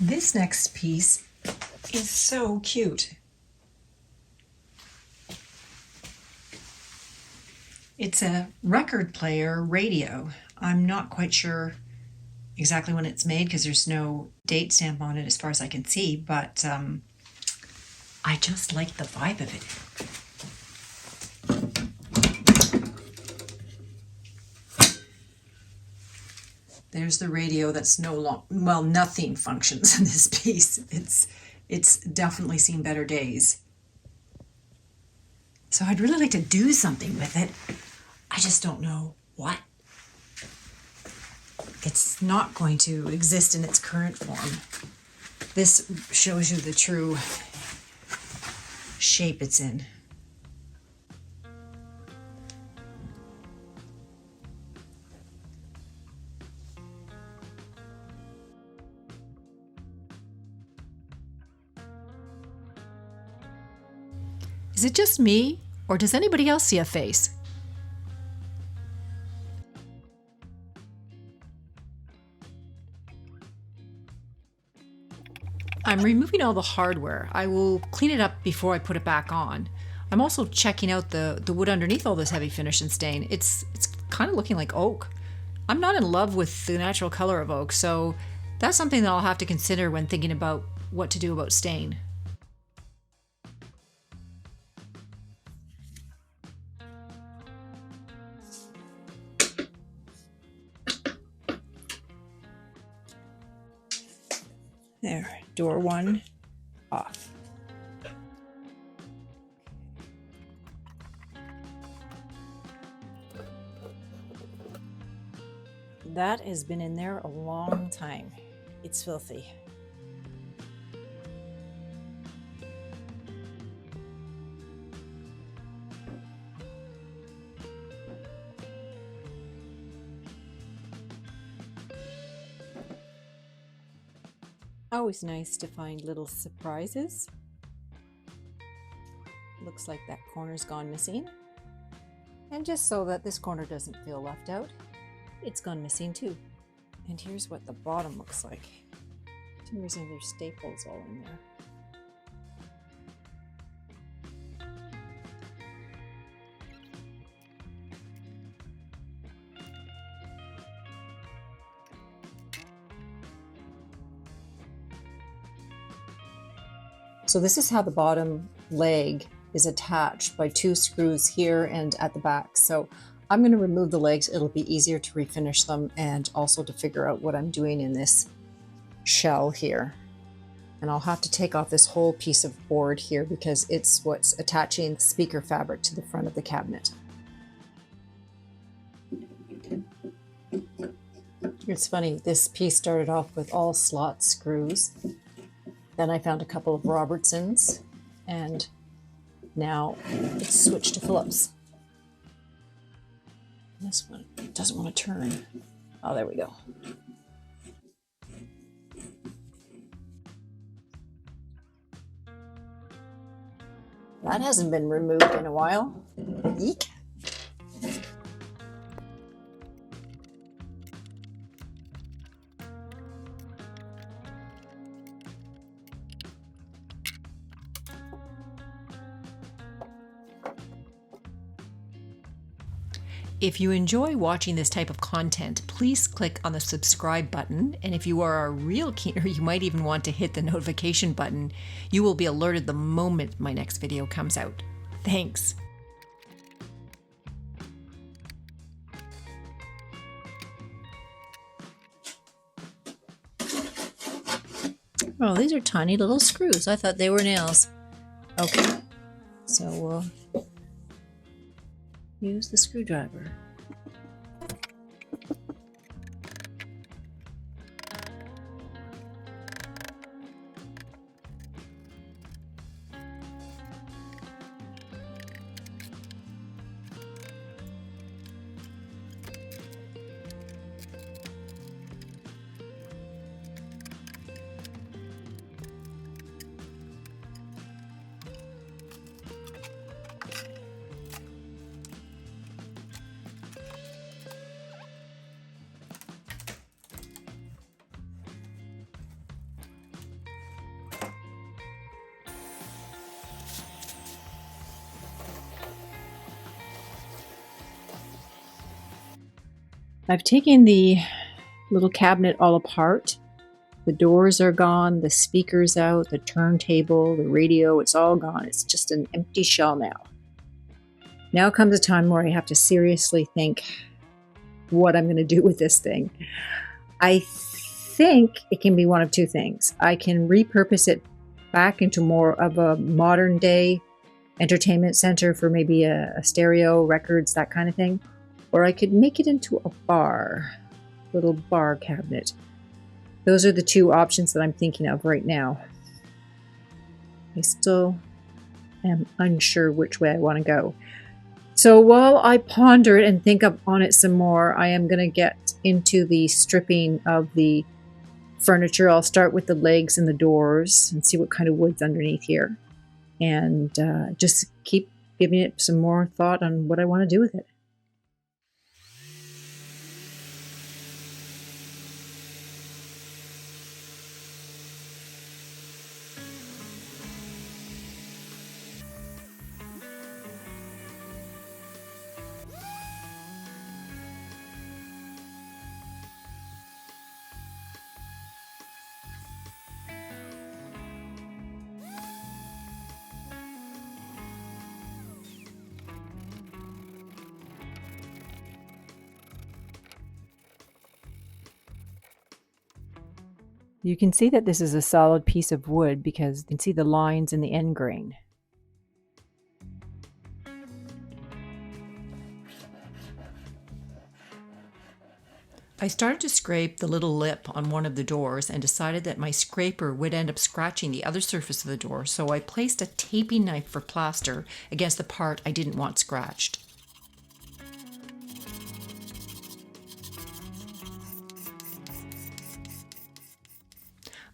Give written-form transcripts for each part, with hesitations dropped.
This next piece is so cute. It's a record player radio. I'm not quite sure exactly when it's made because there's no date stamp on it as far as I can see, but I just like the vibe of it. There's the radio that's nothing functions in this piece. It's definitely seen better days. So I'd really like to do something with it. I just don't know what. It's not going to exist in its current form. This shows you the true shape it's in. Is it just me, or does anybody else see a face? I'm removing all the hardware. I will clean it up before I put it back on. I'm also checking out the wood underneath all this heavy finish and stain. It's kind of looking like oak. I'm not in love with the natural color of oak, so that's something that I'll have to consider when thinking about what to do about stain. There, door one off. That has been in there a long time. It's filthy. Always nice to find little surprises. Looks like that corner's gone missing. And just so that this corner doesn't feel left out, it's gone missing too. And here's what the bottom looks like. For some reason there's staples all in there. So this is how the bottom leg is attached by 2 screws here and at the back. So I'm going to remove the legs. It'll be easier to refinish them and also to figure out what I'm doing in this shell here. And I'll have to take off this whole piece of board here because it's what's attaching the speaker fabric to the front of the cabinet. It's funny, this piece started off with all slot screws. Then I found a couple of Robertsons, and now it's switched to Phillips. This one doesn't want to turn. Oh, there we go. That hasn't been removed in a while. Eek. If you enjoy watching this type of content, please click on the subscribe button. And if you are a real keener, you might even want to hit the notification button. You will be alerted the moment my next video comes out. Thanks. Oh, these are tiny little screws. I thought they were nails. Okay, so we'll use the screwdriver. I've taken the little cabinet all apart. The doors are gone, the speaker's out, the turntable, the radio, it's all gone. It's just an empty shell now. Now comes a time where I have to seriously think what I'm going to do with this thing. I think it can be one of two things. I can repurpose it back into more of a modern day entertainment center for maybe a stereo, records, that kind of thing. Or I could make it into a bar, little bar cabinet. Those are the two options that I'm thinking of right now. I still am unsure which way I want to go. So while I ponder it and think on it some more, I am going to get into the stripping of the furniture. I'll start with the legs and the doors and see what kind of wood's underneath here. And just keep giving it some more thought on what I want to do with it. You can see that this is a solid piece of wood because you can see the lines in the end grain. I started to scrape the little lip on one of the doors and decided that my scraper would end up scratching the other surface of the door, so I placed a taping knife for plaster against the part I didn't want scratched.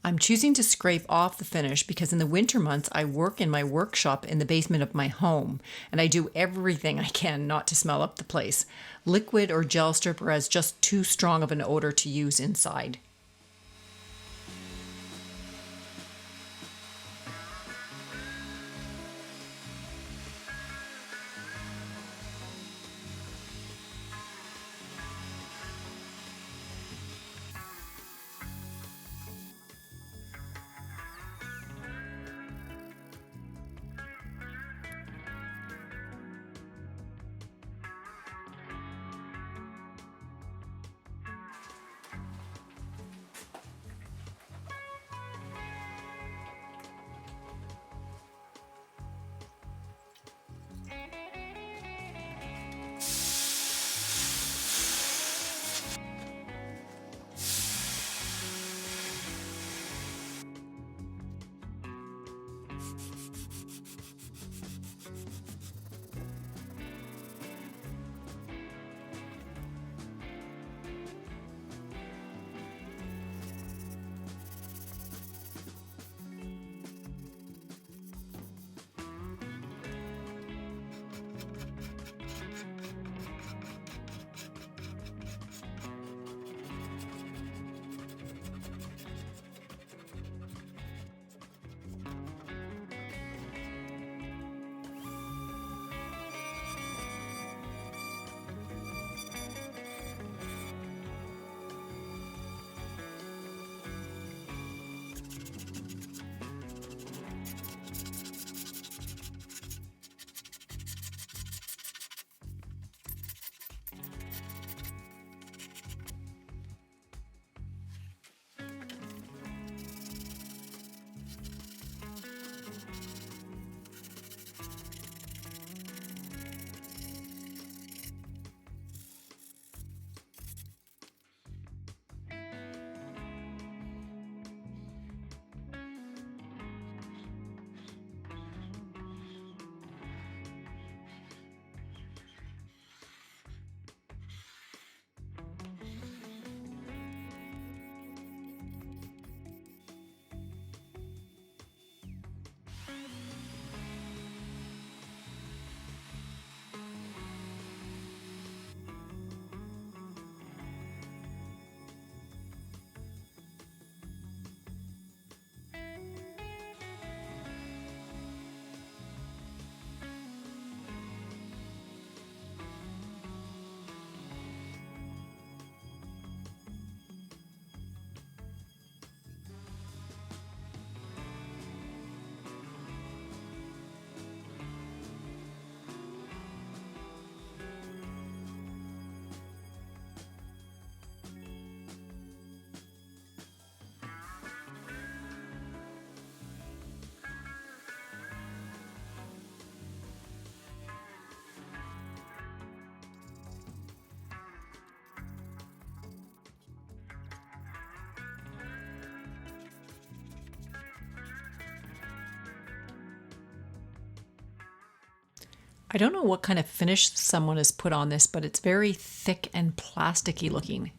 I'm choosing to scrape off the finish because in the winter months I work in my workshop in the basement of my home, and I do everything I can not to smell up the place. Liquid or gel stripper has just too strong of an odor to use inside. I don't know what kind of finish someone has put on this, but it's very thick and plasticky looking.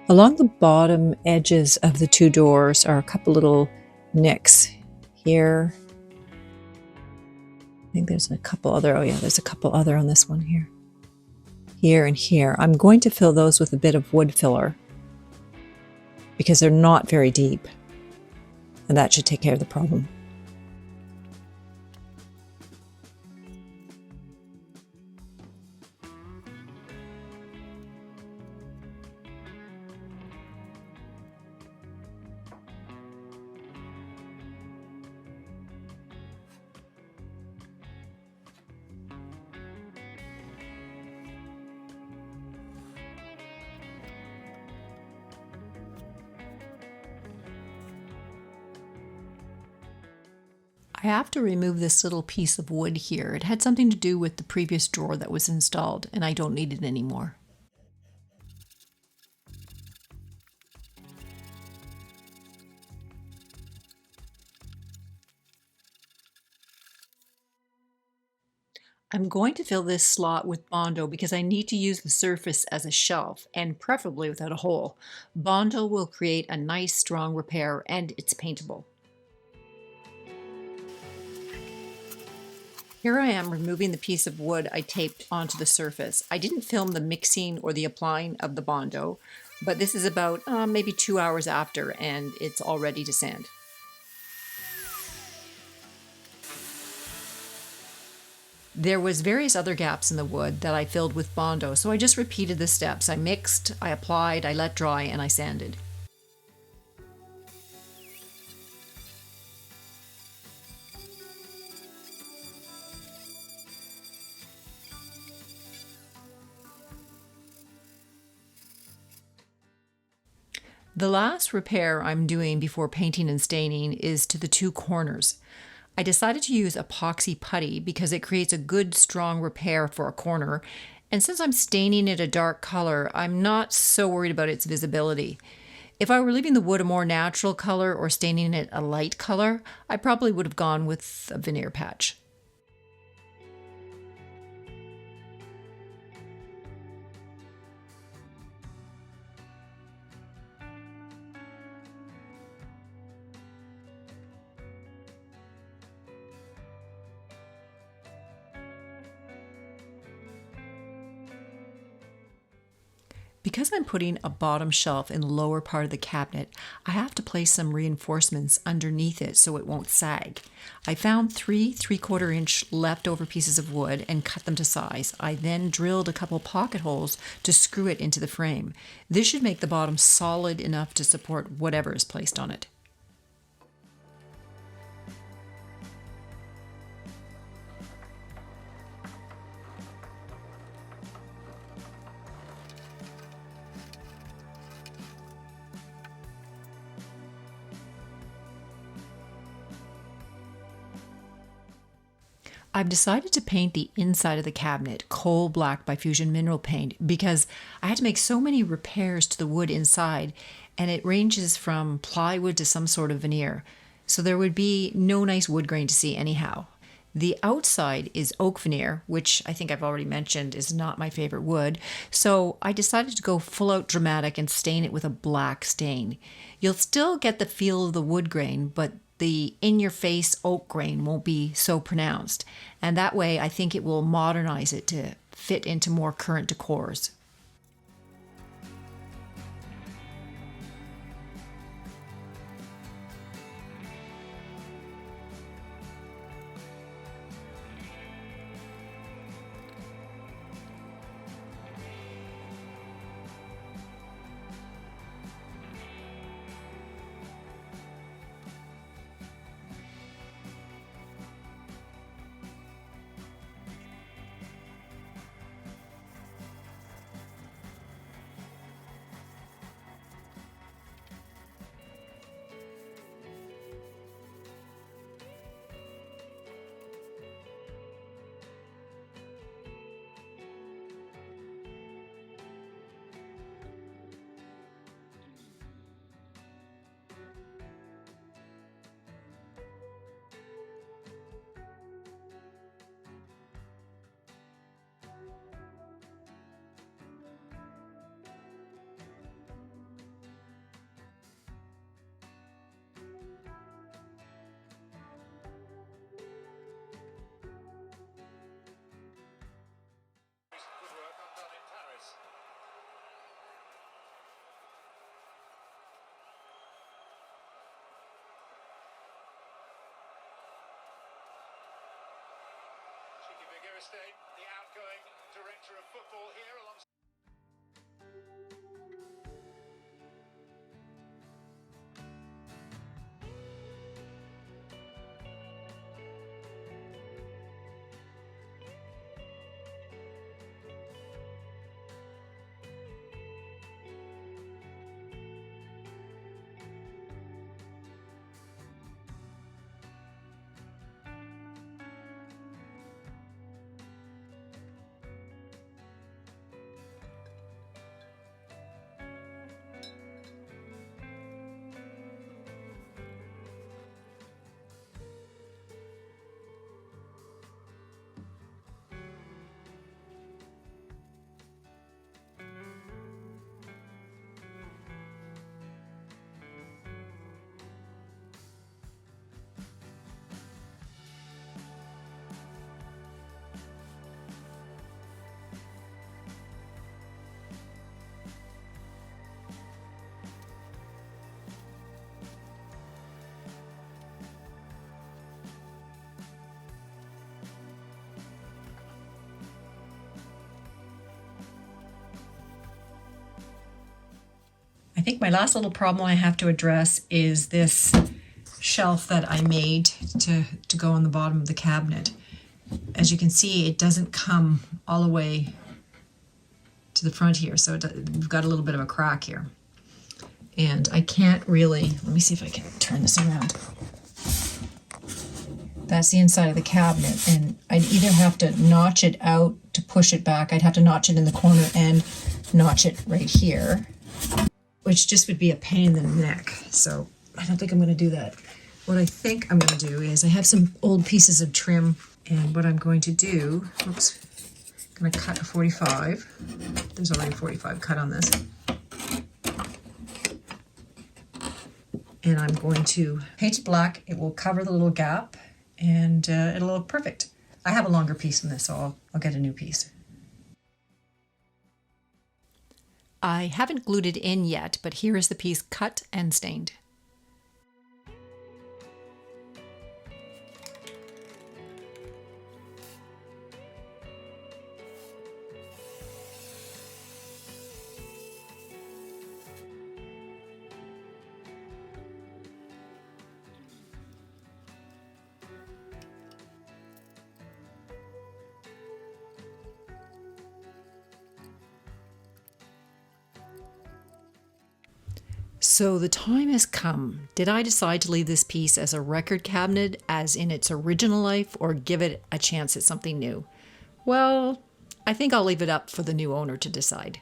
Along the bottom edges of the two doors are a couple little nicks here. I think there's a couple other, oh yeah, there's a couple other on this one here. Here and here. I'm going to fill those with a bit of wood filler because they're not very deep, and that should take care of the problem. I have to remove this little piece of wood here. It had something to do with the previous drawer that was installed, and I don't need it anymore. I'm going to fill this slot with Bondo because I need to use the surface as a shelf, and preferably without a hole. Bondo will create a nice strong repair, and it's paintable. Here I am removing the piece of wood I taped onto the surface. I didn't film the mixing or the applying of the Bondo, but this is about maybe 2 hours after, and it's all ready to sand. There was various other gaps in the wood that I filled with Bondo, so I just repeated the steps. I mixed, I applied, I let dry, and I sanded. The last repair I'm doing before painting and staining is to the two corners. I decided to use epoxy putty because it creates a good strong repair for a corner, and since I'm staining it a dark color, I'm not so worried about its visibility. If I were leaving the wood a more natural color or staining it a light color, I probably would have gone with a veneer patch. Because I'm putting a bottom shelf in the lower part of the cabinet, I have to place some reinforcements underneath it so it won't sag. I found 3 3/4 inch leftover pieces of wood and cut them to size. I then drilled a couple pocket holes to screw it into the frame. This should make the bottom solid enough to support whatever is placed on it. I've decided to paint the inside of the cabinet coal black by Fusion Mineral Paint because I had to make so many repairs to the wood inside, and it ranges from plywood to some sort of veneer. So there would be no nice wood grain to see anyhow. The outside is oak veneer, which I think I've already mentioned is not my favorite wood, so I decided to go full out dramatic and stain it with a black stain. You'll still get the feel of the wood grain, but the in-your-face oak grain won't be so pronounced, and that way I think it will modernize it to fit into more current decors. State, the outgoing director of football here, alongside. I think my last little problem I have to address is this shelf that I made to go on the bottom of the cabinet. As you can see, it doesn't come all the way to the front here, so we've got a little bit of a crack here. And I can't really, let me see if I can turn this around. That's the inside of the cabinet, and I'd either have to notch it out to push it back. I'd have to notch it in the corner and notch it right here, which just would be a pain in the neck. So I don't think I'm going to do that. What I think I'm going to do is I have some old pieces of trim, and what I'm going to do, oops, I'm going to cut a 45. There's already a 45 cut on this. And I'm going to paint it black. It will cover the little gap, and it'll look perfect. I have a longer piece than this, so I'll get a new piece. I haven't glued it in yet, but here is the piece cut and stained. So the time has come. Did I decide to leave this piece as a record cabinet as in its original life, or give it a chance at something new? Well, I think I'll leave it up for the new owner to decide.